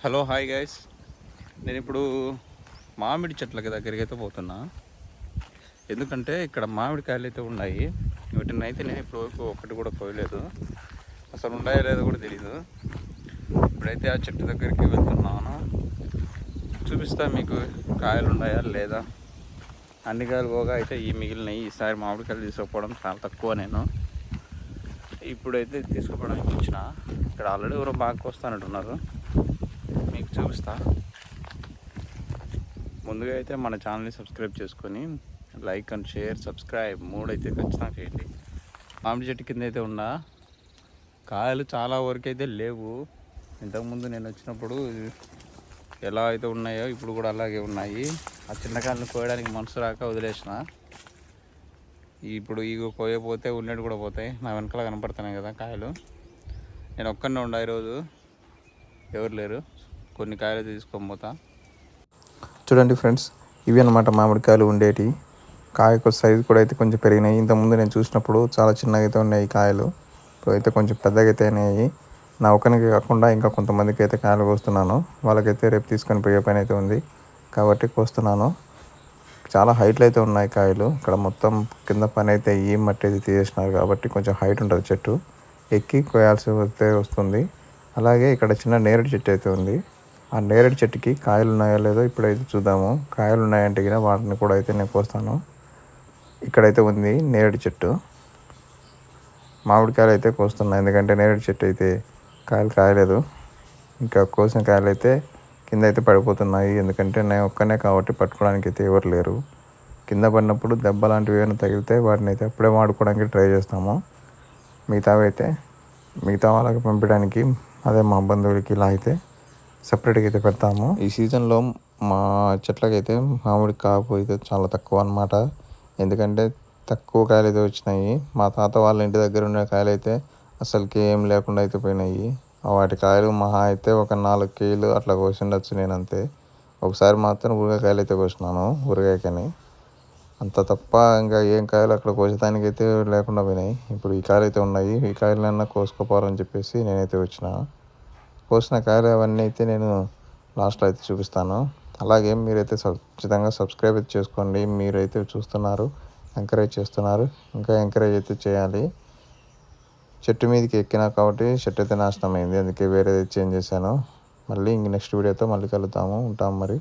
Hello hi guys. నేను ఇప్పుడు మామిడి చెట్ల దగ్గరికి అయితే పోతున్నా. ఎందుకంటే ఇక్కడ మామిడికాయలు అయితే ఉన్నాయి. వీటిని అయితే నేను ఇప్పుడు ఒకటి కూడా కోయలేదు. అసలు ఉన్నాయో లేదో కూడా తెలీదు. ఇప్పుడైతే ఆ చెట్టు దగ్గరికి వెళ్తున్నాను. చూపిస్తా మీకు కాయలు ఉన్నాయా లేదా. అన్ని కాయలు పోగా అయితే ఈ మిగిలినవి. ఈసారి మామిడికాయలు తీసుకుపోవడం చాలా తక్కువ. నేను ఇప్పుడైతే తీసుకుపోవడానికి వచ్చిన. ఇక్కడ ఆల్రెడీ ఎవరో బాగా వస్తానంటున్నారు. మీకు చూపిస్తా. ముందుగా అయితే మన ఛానల్ని సబ్స్క్రైబ్ చేసుకొని లైక్ అండ్ షేర్ సబ్స్క్రైబ్ అయితే ఖచ్చితంగా చేయండి. మామిడి చెట్టు కింద అయితే ఉన్నా. కాయలు చాలా వరకు అయితే లేవు. ఇంతకుముందు నేను వచ్చినప్పుడు ఎలా అయితే ఉన్నాయో ఇప్పుడు కూడా అలాగే ఉన్నాయి. ఆ చిన్న కాయలను కోయడానికి మనసు రాక వదిలేసిన. ఇప్పుడు ఇగో కోయపోతే ఉన్నట్టు కూడా పోతాయి. నా వెనకాల కనపడుతున్నాయి కదా కాయలు. నేను ఒక్కనే ఉండా ఈరోజు, ఎవరు లేరు. కొన్ని కాయలు అయితే తీసుకొని పోతా. చూడండి ఫ్రెండ్స్, ఇవి అన్నమాట మామిడికాయలు ఉండేటి. కాయకు సైజు కూడా అయితే కొంచెం పెరిగినాయి. ఇంతకుముందు నేను చూసినప్పుడు చాలా చిన్నగా అయితే ఉన్నాయి ఈ కాయలు. ఇప్పుడు అయితే కొంచెం పెద్దగా అయితే అయినాయి. నా ఒక్కనికి కాకుండా ఇంకా కొంతమందికి అయితే కాయలు కోస్తున్నాను. వాళ్ళకైతే రేపు తీసుకొని పోయే పని అయితే ఉంది కాబట్టి కోస్తున్నాను. చాలా హైట్లో అయితే ఉన్నాయి కాయలు. ఇక్కడ మొత్తం కింద పని అయితే ఈ మట్టి అయితే తీసేసినారు కాబట్టి కొంచెం హైట్ ఉంటుంది చెట్టు. ఎక్కి కోయాల్సి వస్తే వస్తుంది. అలాగే ఇక్కడ చిన్న నేరేడు చెట్టు అయితే ఉంది. ఆ నేరేడు చెట్టుకి కాయలు ఉన్నాయో లేదో ఇప్పుడైతే చూద్దాము. కాయలు ఉన్నాయంటే కింద వాటిని కూడా అయితే నేను కోస్తాను. ఇక్కడైతే ఉంది నేరేడు చెట్టు. మామిడికాయలు అయితే కోస్తున్నాను, ఎందుకంటే నేరేడు చెట్టు అయితే కాయలు కాయలేదు. ఇంకా కోసిన కాయలు అయితే కింద అయితే పడిపోతున్నాయి. ఎందుకంటే నేను ఒక్కనే కాబట్టి పట్టుకోవడానికి అయితే ఎవరు లేరు. కింద పడినప్పుడు దెబ్బ లాంటివి ఏమైనా తగిలితే వాటిని అయితే అప్పుడే వాడుకోవడానికి ట్రై చేస్తాము. మిగతా వాళ్ళకి పంపించడానికి, అదే మా బంధువులకి ఇలా అయితే సపరేట్గా అయితే పెడతాము. ఈ సీజన్లో మా చెట్లకైతే మామిడి కాపు అయితే చాలా తక్కువ అన్నమాట. ఎందుకంటే తక్కువ కాయలు అయితే వచ్చినాయి. మా తాత వాళ్ళ ఇంటి దగ్గర ఉన్న కాయలు అయితే అసలుకి ఏం లేకుండా అయితే పోయినాయి. వాటి కాయలు మహా అయితే ఒక 4 కేజీలు అట్లా కోసిండొచ్చు నేను అంతే. ఒకసారి మాత్రం ఊరగాయకాయలు అయితే కోసినాను, ఊరగాయకని. అంత తప్ప ఇంకా ఏం కాయలు అక్కడ కోసేదానికి అయితే లేకుండా పోయినాయి. ఇప్పుడు ఈ కాయలు అయితే ఉన్నాయి. ఈ కాయలన్నా కోసుకోపోవాలని చెప్పేసి నేనైతే వచ్చిన. కోసిన కాయలు అవన్నీ అయితే నేను లాస్ట్లో అయితే చూపిస్తాను. అలాగే మీరైతే ఖచ్చితంగా సబ్స్క్రైబ్ అయితే చేసుకోండి. మీరైతే చూస్తున్నారు, ఎంకరేజ్ చేస్తున్నారు, ఇంకా ఎంకరేజ్ అయితే చేయాలి. చెట్టు మీదకి ఎక్కినా కాబట్టి చెట్టు అయితే నాశనం అయింది. అందుకే వేరేది చేంజ్ చేశాను. మళ్ళీ ఇంక నెక్స్ట్ వీడియోతో మళ్ళీ కలుద్దాము. ఉంటాం మరి.